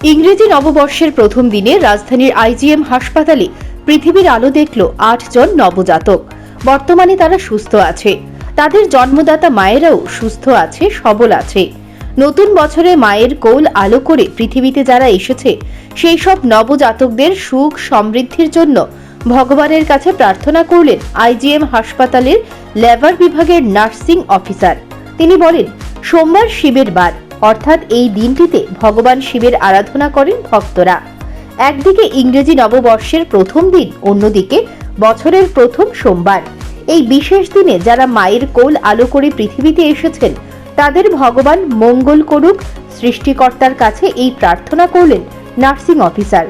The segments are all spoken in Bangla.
ইংরেজি নববর্ষের প্রথম দিনে রাজধানীর আইজিএম হাসপাতালে পৃথিবীর আলো দেখল ৮ জন নবজাতক। বর্তমানে তারা সুস্থ আছে। তাদের জন্মদাতা মায়েরাও সুস্থ আছে, সবল আছে। নতুন বছরে মায়ের কোল আলো করে পৃথিবীতে যারা এসেছে সেই সব নবজাতকদের সুখ সমৃদ্ধির জন্য ভগবানের কাছে প্রার্থনা করলেন আইজিএম হাসপাতালের লেবার বিভাগের নার্সিং অফিসার। তিনি বলেন, সোমবার শিবের বার, অর্থাৎ এই দিনটিতে ভগবান শিবের আরাধনা করেন ভক্তরা। একদিকে ইংরেজি নববর্ষের প্রথম দিন, অন্যদিকে বছরের প্রথম সোমবার। এই বিশেষ দিনে যারা মায়ের কোল আলো করে পৃথিবীতে এসেছেন তাদের ভগবান মঙ্গল করুক, সৃষ্টিকর্তার কাছে এই প্রার্থনা করলেন নার্সিং অফিসার।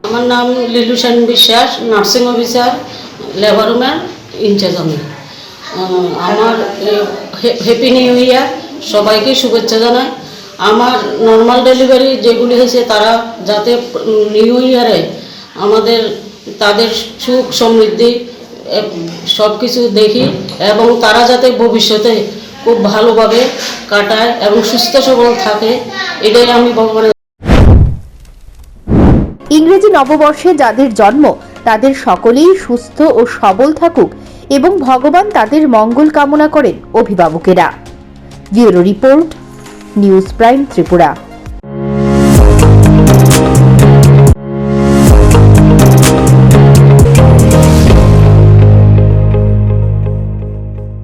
আমার নাম লিলু সেন বিশ্বাস, নার্সিং অফিসার, লেবার রুমের ইনচার্জ আমি। আমার হ্যাপি নিউ ইয়ার, সবাইকে শুভেচ্ছা জানাই। আমার নর্মাল ডেলিভারি যেগুলি হয়েছে তারা যাতে নিউ ইয়ারে আমাদের তাদের সুখ সমৃদ্ধি সব কিছু দেখি এবং তারা যাতে ভবিষ্যতে খুব ভালোভাবে কাটায় এবং সুস্থ সবল থাকে, এটাই আমি ভগবানের। ইংরেজি নববর্ষে যাদের জন্ম তাদের সকলেই সুস্থ ও সবল থাকুক এবং ভগবান তাদের মঙ্গল কামনা করেন অভিভাবকেরা। Bureau report, news prime Tripura.